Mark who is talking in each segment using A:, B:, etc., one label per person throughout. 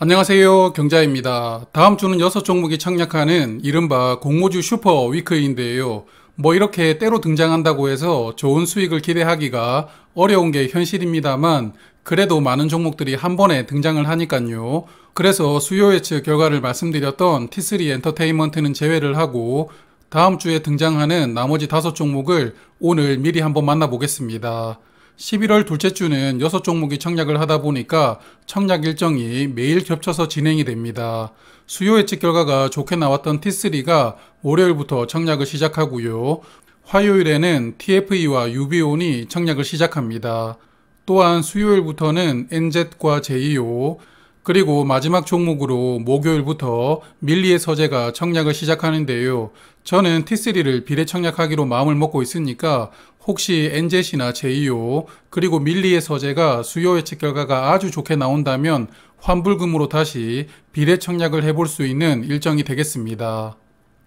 A: 안녕하세요. 경자입니다. 다음 주는 6종목이 청약하는 이른바 공모주 슈퍼 위크인데요. 뭐 이렇게 때로 등장한다고 해서 좋은 수익을 기대하기가 어려운 게 현실입니다만 그래도 많은 종목들이 한 번에 등장을 하니까요. 그래서 수요 예측 결과를 말씀드렸던 T3 엔터테인먼트는 제외를 하고 다음 주에 등장하는 나머지 5종목을 오늘 미리 한번 만나보겠습니다. 11월 둘째 주는 6종목이 청약을 하다 보니까 청약 일정이 매일 겹쳐서 진행이 됩니다. 수요 예측 결과가 좋게 나왔던 T3가 월요일부터 청약을 시작하고요. 화요일에는 TFE와 유비온이 청약을 시작합니다. 또한 수요일부터는 NZ과 JEO, 그리고 마지막 종목으로 목요일부터 밀리의 서재가 청약을 시작하는데요. 저는 T3를 비례 청약하기로 마음을 먹고 있으니까 혹시 NZ이나 JEO 그리고 밀리의 서재가 수요 예측 결과가 아주 좋게 나온다면 환불금으로 다시 비례 청약을 해볼 수 있는 일정이 되겠습니다.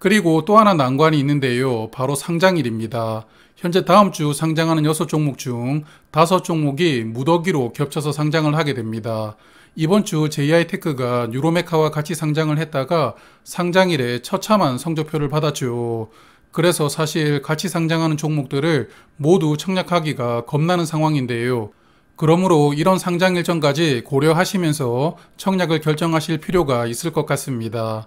A: 그리고 또 하나 난관이 있는데요. 바로 상장일입니다. 현재 다음 주 상장하는 6종목 중 5종목이 무더기로 겹쳐서 상장을 하게 됩니다. 이번 주 JI테크가 뉴로메카와 같이 상장을 했다가 상장일에 처참한 성적표를 받았죠. 그래서 사실 같이 상장하는 종목들을 모두 청약하기가 겁나는 상황인데요. 그러므로 이런 상장 일정까지 고려하시면서 청약을 결정하실 필요가 있을 것 같습니다.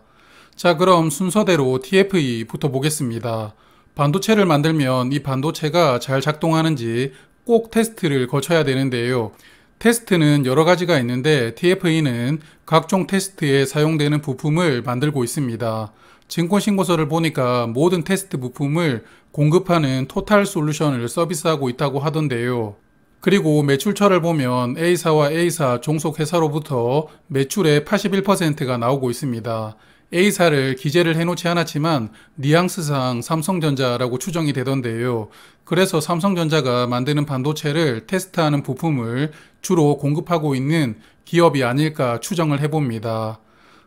A: 자, 그럼 순서대로 TFE부터 보겠습니다. 반도체를 만들면 이 반도체가 잘 작동하는지 꼭 테스트를 거쳐야 되는데요. 테스트는 여러 가지가 있는데 TFE는 각종 테스트에 사용되는 부품을 만들고 있습니다. 증권신고서를 보니까 모든 테스트 부품을 공급하는 토탈 솔루션을 서비스하고 있다고 하던데요. 그리고 매출처를 보면 A사와 A사 종속회사로부터 매출의 81%가 나오고 있습니다. A사를 기재를 해놓지 않았지만 뉘앙스상 삼성전자라고 추정이 되던데요. 그래서 삼성전자가 만드는 반도체를 테스트하는 부품을 주로 공급하고 있는 기업이 아닐까 추정을 해봅니다.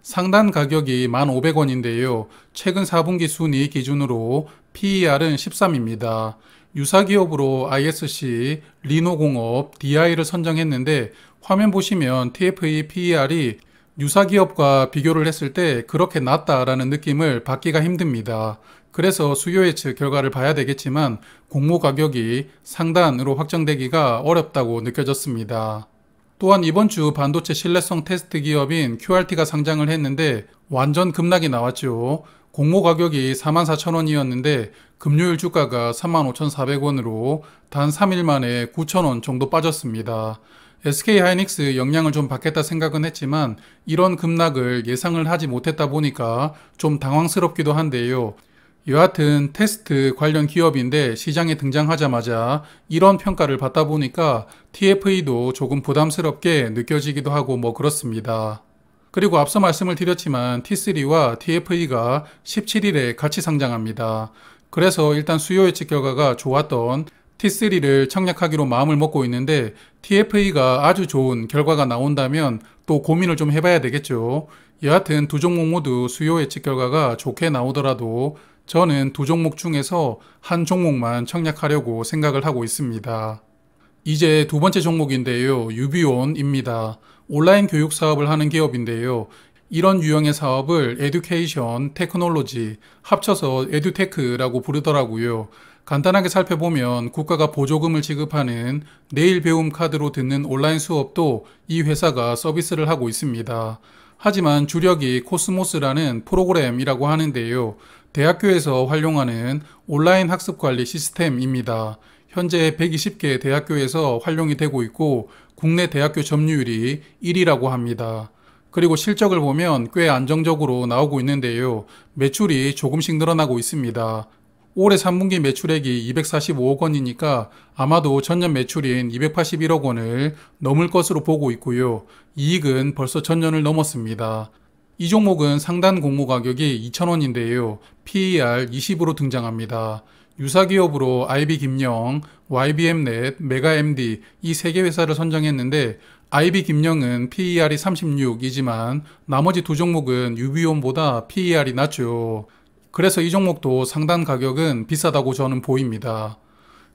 A: 상단 가격이 1,500원인데요. 최근 4분기 순이익 기준으로 PER은 13입니다. 유사기업으로 ISC, 리노공업, DI를 선정했는데 화면 보시면 TFE PER이 유사기업과 비교를 했을 때 그렇게 낮다라는 느낌을 받기가 힘듭니다. 그래서 수요 예측 결과를 봐야 되겠지만 공모 가격이 상단으로 확정되기가 어렵다고 느껴졌습니다. 또한 이번 주 반도체 신뢰성 테스트 기업인 QRT가 상장을 했는데 완전 급락이 나왔죠. 공모 가격이 44,000원이었는데 금요일 주가가 35,400원으로 단 3일 만에 9,000원 정도 빠졌습니다. SK하이닉스 영향을 좀 받겠다 생각은 했지만 이런 급락을 예상을 하지 못했다 보니까 좀 당황스럽기도 한데요. 여하튼 테스트 관련 기업인데 시장에 등장하자마자 이런 평가를 받다 보니까 TFE도 조금 부담스럽게 느껴지기도 하고 뭐 그렇습니다. 그리고 앞서 말씀을 드렸지만 T3와 TFE가 17일에 같이 상장합니다. 그래서 일단 수요 예측 결과가 좋았던 T3를 청약하기로 마음을 먹고 있는데 TFE가 아주 좋은 결과가 나온다면 또 고민을 좀 해봐야 되겠죠. 여하튼 두 종목 모두 수요 예측 결과가 좋게 나오더라도 저는 두 종목 중에서 한 종목만 청약하려고 생각을 하고 있습니다. 이제 두 번째 종목인데요. 유비온입니다. 온라인 교육 사업을 하는 기업인데요. 이런 유형의 사업을 에듀케이션, 테크놀로지, 합쳐서 에듀테크라고 부르더라고요. 간단하게 살펴보면 국가가 보조금을 지급하는 내일 배움 카드로 듣는 온라인 수업도 이 회사가 서비스를 하고 있습니다. 하지만 주력이 코스모스라는 프로그램이라고 하는데요. 대학교에서 활용하는 온라인 학습 관리 시스템입니다. 현재 120개 대학교에서 활용이 되고 있고 국내 대학교 점유율이 1위라고 합니다. 그리고 실적을 보면 꽤 안정적으로 나오고 있는데요. 매출이 조금씩 늘어나고 있습니다. 올해 3분기 매출액이 245억 원이니까 아마도 전년 매출인 281억 원을 넘을 것으로 보고 있고요. 이익은 벌써 전년을 넘었습니다. 이 종목은 상단 공모 가격이 2,000원인데요. PER 20으로 등장합니다. 유사기업으로 IB김영, YBM넷, 메가MD 이 3개 회사를 선정했는데 IB김영은 PER이 36이지만 나머지 두 종목은 유비온보다 PER이 낮죠. 그래서 이 종목도 상단 가격은 비싸다고 저는 보입니다.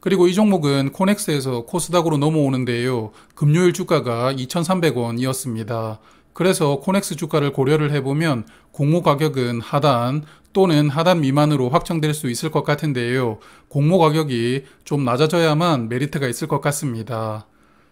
A: 그리고 이 종목은 코넥스에서 코스닥으로 넘어오는데요. 금요일 주가가 2,300원이었습니다. 그래서 코넥스 주가를 고려를 해보면 공모 가격은 하단 또는 하단 미만으로 확정될 수 있을 것 같은데요. 공모 가격이 좀 낮아져야만 메리트가 있을 것 같습니다.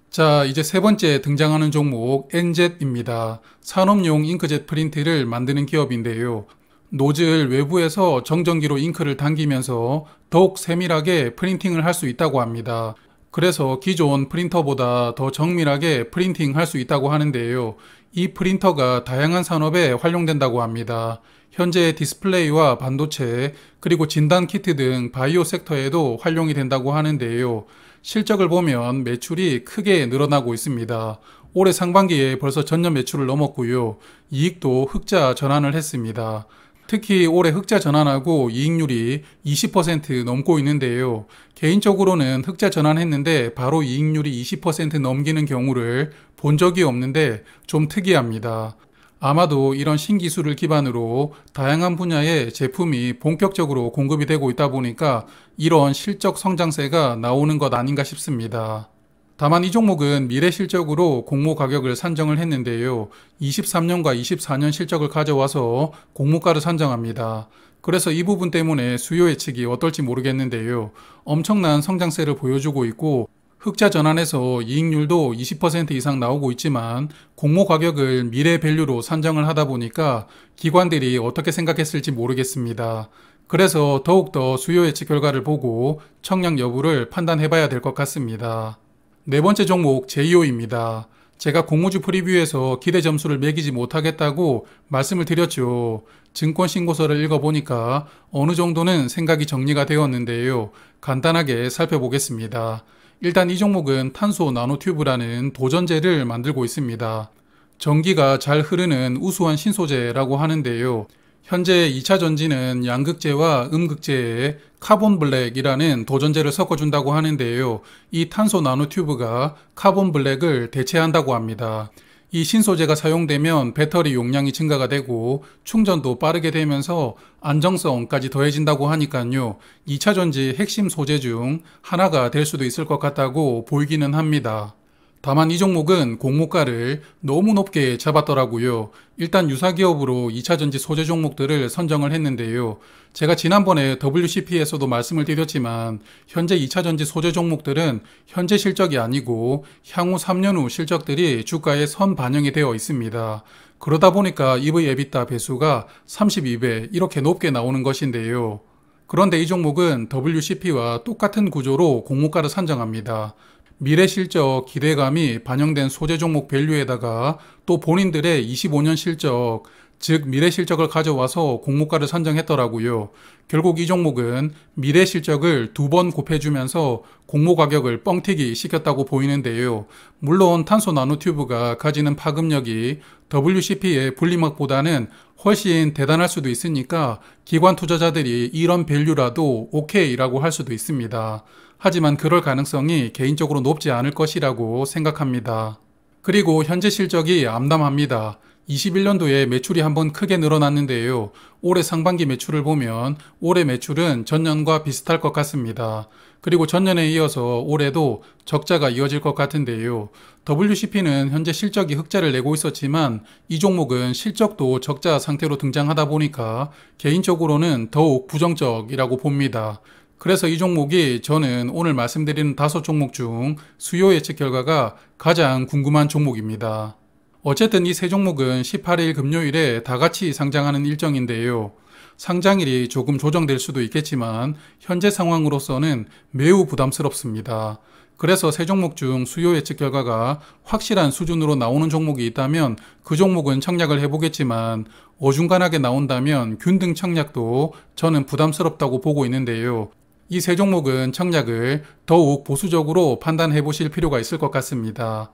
A: 자, 이제 세 번째 등장하는 종목 NZ입니다. 산업용 잉크젯 프린트를 만드는 기업인데요. 노즐 외부에서 정전기로 잉크를 당기면서 더욱 세밀하게 프린팅을 할 수 있다고 합니다. 그래서 기존 프린터보다 더 정밀하게 프린팅할 수 있다고 하는데요. 이 프린터가 다양한 산업에 활용된다고 합니다. 현재 디스플레이와 반도체, 그리고 진단 키트 등 바이오 섹터에도 활용이 된다고 하는데요. 실적을 보면 매출이 크게 늘어나고 있습니다. 올해 상반기에 벌써 전년 매출을 넘었고요. 이익도 흑자 전환을 했습니다. 특히 올해 흑자 전환하고 이익률이 20% 넘고 있는데요. 개인적으로는 흑자 전환했는데 바로 이익률이 20% 넘기는 경우를 본 적이 없는데 좀 특이합니다. 아마도 이런 신기술을 기반으로 다양한 분야의 제품이 본격적으로 공급이 되고 있다 보니까 이런 실적 성장세가 나오는 것 아닌가 싶습니다. 다만 이 종목은 미래 실적으로 공모 가격을 산정을 했는데요. 23년과 24년 실적을 가져와서 공모가를 산정합니다. 그래서 이 부분 때문에 수요 예측이 어떨지 모르겠는데요. 엄청난 성장세를 보여주고 있고 흑자 전환해서 이익률도 20% 이상 나오고 있지만 공모 가격을 미래 밸류로 산정을 하다 보니까 기관들이 어떻게 생각했을지 모르겠습니다. 그래서 더욱더 수요 예측 결과를 보고 청약 여부를 판단해 봐야 될 것 같습니다. 네 번째 종목 제이오입니다. 제가 공모주 프리뷰에서 기대 점수를 매기지 못하겠다고 말씀을 드렸죠. 증권 신고서를 읽어보니까 어느 정도는 생각이 정리가 되었는데요. 간단하게 살펴보겠습니다. 일단 이 종목은 탄소 나노튜브라는 도전제를 만들고 있습니다. 전기가 잘 흐르는 우수한 신소재라고 하는데요. 현재 2차 전지는 양극재와 음극재에 카본 블랙이라는 도전제를 섞어준다고 하는데요. 이 탄소 나노튜브가 카본 블랙을 대체한다고 합니다. 이 신소재가 사용되면 배터리 용량이 증가가 되고 충전도 빠르게 되면서 안정성까지 더해진다고 하니까요. 2차 전지 핵심 소재 중 하나가 될 수도 있을 것 같다고 보이기는 합니다. 다만 이 종목은 공모가를 너무 높게 잡았더라고요. 일단 유사기업으로 2차전지 소재 종목들을 선정을 했는데요. 제가 지난번에 WCP에서도 말씀을 드렸지만 현재 2차전지 소재 종목들은 현재 실적이 아니고 향후 3년 후 실적들이 주가에 선 반영이 되어 있습니다. 그러다 보니까 EV/EBITDA 배수가 32배 이렇게 높게 나오는 것인데요. 그런데 이 종목은 WCP와 똑같은 구조로 공모가를 산정합니다. 미래 실적 기대감이 반영된 소재 종목 밸류에다가 또 본인들의 25년 실적, 즉 미래 실적을 가져와서 공모가를 산정했더라고요. 결국 이 종목은 미래 실적을 2번 곱해주면서 공모 가격을 뻥튀기 시켰다고 보이는데요. 물론 탄소 나노튜브가 가지는 파급력이 WCP의 분리막보다는 훨씬 대단할 수도 있으니까 기관 투자자들이 이런 밸류라도 오케이라고 할 수도 있습니다. 하지만 그럴 가능성이 개인적으로 높지 않을 것이라고 생각합니다. 그리고 현재 실적이 암담합니다. 21년도에 매출이 한번 크게 늘어났는데요. 올해 상반기 매출을 보면 올해 매출은 전년과 비슷할 것 같습니다. 그리고 전년에 이어서 올해도 적자가 이어질 것 같은데요. WCP는 현재 실적이 흑자를 내고 있었지만 이 종목은 실적도 적자 상태로 등장하다 보니까 개인적으로는 더욱 부정적이라고 봅니다. 그래서 이 종목이 저는 오늘 말씀드리는 5종목 중 수요 예측 결과가 가장 궁금한 종목입니다. 어쨌든 이 세 종목은 18일 금요일에 다 같이 상장하는 일정인데요. 상장일이 조금 조정될 수도 있겠지만 현재 상황으로서는 매우 부담스럽습니다. 그래서 세 종목 중 수요 예측 결과가 확실한 수준으로 나오는 종목이 있다면 그 종목은 청약을 해보겠지만 어중간하게 나온다면 균등 청약도 저는 부담스럽다고 보고 있는데요. 이 세 종목은 청약을 더욱 보수적으로 판단해 보실 필요가 있을 것 같습니다.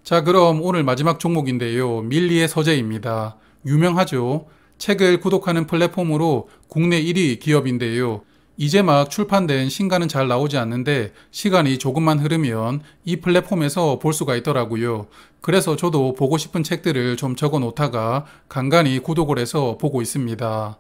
A: 자, 그럼 오늘 마지막 종목인데요. 밀리의 서재입니다. 유명하죠? 책을 구독하는 플랫폼으로 국내 1위 기업인데요. 이제 막 출판된 신간은 잘 나오지 않는데 시간이 조금만 흐르면 이 플랫폼에서 볼 수가 있더라고요. 그래서 저도 보고 싶은 책들을 좀 적어 놓다가 간간히 구독을 해서 보고 있습니다.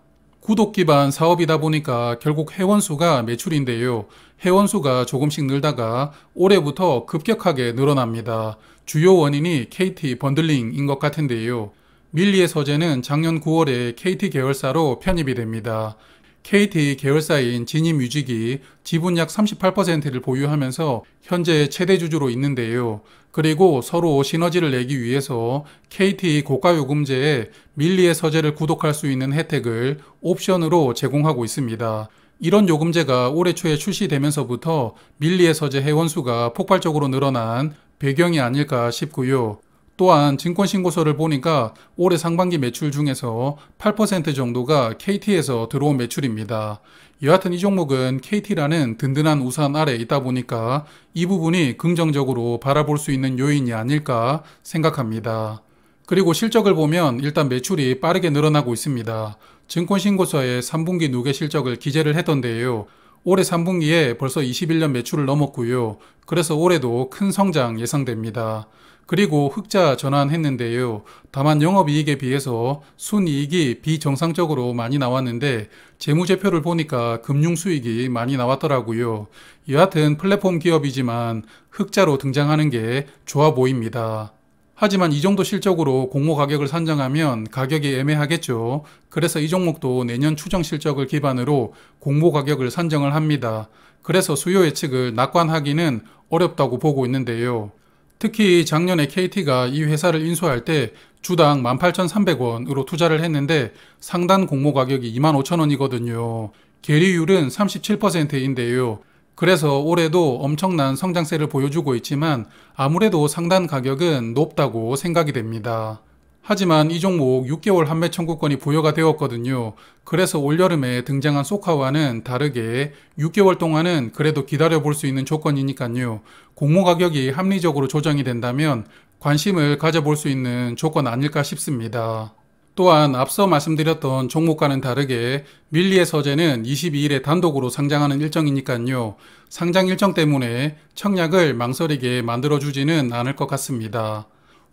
A: 구독 기반 사업이다 보니까 결국 회원수가 매출인데요. 회원수가 조금씩 늘다가 올해부터 급격하게 늘어납니다. 주요 원인이 KT 번들링인 것 같은데요. 밀리의 서재는 작년 9월에 KT 계열사로 편입이 됩니다. KT 계열사인 진입뮤직이 지분 약 38%를 보유하면서 현재 최대 주주로 있는데요. 그리고 서로 시너지를 내기 위해서 KT 고가요금제에 밀리의 서재를 구독할 수 있는 혜택을 옵션으로 제공하고 있습니다. 이런 요금제가 올해 초에 출시되면서부터 밀리의 서재 회원수가 폭발적으로 늘어난 배경이 아닐까 싶고요. 또한 증권신고서를 보니까 올해 상반기 매출 중에서 8% 정도가 KT에서 들어온 매출입니다. 여하튼 이 종목은 KT라는 든든한 우산 아래 있다 보니까 이 부분이 긍정적으로 바라볼 수 있는 요인이 아닐까 생각합니다. 그리고 실적을 보면 일단 매출이 빠르게 늘어나고 있습니다. 증권신고서에 3분기 누계 실적을 기재를 했던데요. 올해 3분기에 벌써 21년 매출을 넘었고요. 그래서 올해도 큰 성장 예상됩니다. 그리고 흑자 전환했는데요. 다만 영업이익에 비해서 순이익이 비정상적으로 많이 나왔는데 재무제표를 보니까 금융수익이 많이 나왔더라고요. 여하튼 플랫폼 기업이지만 흑자로 등장하는 게 좋아 보입니다. 하지만 이 정도 실적으로 공모 가격을 산정하면 가격이 애매하겠죠. 그래서 이 종목도 내년 추정 실적을 기반으로 공모 가격을 산정을 합니다. 그래서 수요 예측을 낙관하기는 어렵다고 보고 있는데요. 특히 작년에 KT가 이 회사를 인수할 때 주당 18,300원으로 투자를 했는데 상단 공모 가격이 25,000원이거든요. 계리율은 37%인데요. 그래서 올해도 엄청난 성장세를 보여주고 있지만 아무래도 상단 가격은 높다고 생각이 됩니다. 하지만 이 종목 6개월 환매 청구권이 부여가 되었거든요. 그래서 올여름에 등장한 소카와는 다르게 6개월 동안은 그래도 기다려볼 수 있는 조건이니까요. 공모 가격이 합리적으로 조정이 된다면 관심을 가져볼 수 있는 조건 아닐까 싶습니다. 또한 앞서 말씀드렸던 종목과는 다르게 밀리의 서재는 22일에 단독으로 상장하는 일정이니까요. 상장 일정 때문에 청약을 망설이게 만들어주지는 않을 것 같습니다.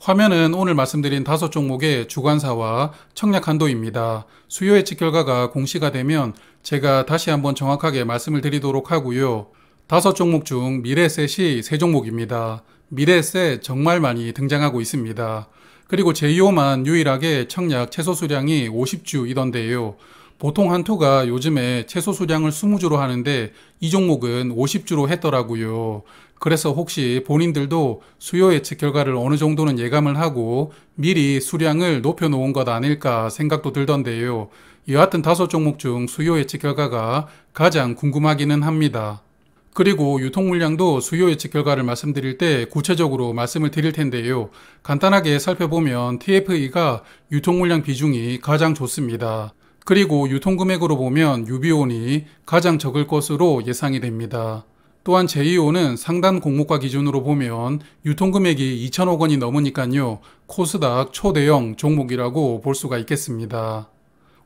A: 화면은 오늘 말씀드린 5종목의 주관사와 청약 한도입니다. 수요 예측 결과가 공시가 되면 제가 다시 한번 정확하게 말씀을 드리도록 하고요. 5종목 중 미래에셋이 3종목입니다. 미래에셋 정말 많이 등장하고 있습니다. 그리고 제2호만 유일하게 청약 최소 수량이 50주이던데요. 보통 한 투가 요즘에 최소 수량을 20주로 하는데 이 종목은 50주로 했더라고요. 그래서 혹시 본인들도 수요 예측 결과를 어느 정도는 예감을 하고 미리 수량을 높여놓은 것 아닐까 생각도 들던데요. 여하튼 5종목 중 수요 예측 결과가 가장 궁금하기는 합니다. 그리고 유통 물량도 수요 예측 결과를 말씀드릴 때 구체적으로 말씀을 드릴 텐데요. 간단하게 살펴보면 TFE가 유통 물량 비중이 가장 좋습니다. 그리고 유통 금액으로 보면 유비온이 가장 적을 것으로 예상이 됩니다. 또한 제2호는 상단 공모가 기준으로 보면 유통 금액이 2천억 원이 넘으니까요. 코스닥 초대형 종목이라고 볼 수가 있겠습니다.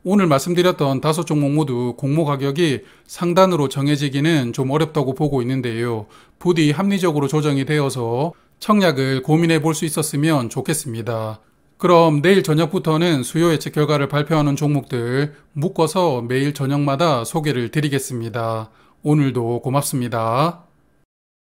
A: 오늘 말씀드렸던 5종목 모두 공모 가격이 상단으로 정해지기는 좀 어렵다고 보고 있는데요. 부디 합리적으로 조정이 되어서 청약을 고민해 볼 수 있었으면 좋겠습니다. 그럼 내일 저녁부터는 수요 예측 결과를 발표하는 종목들 묶어서 매일 저녁마다 소개를 드리겠습니다. 오늘도 고맙습니다.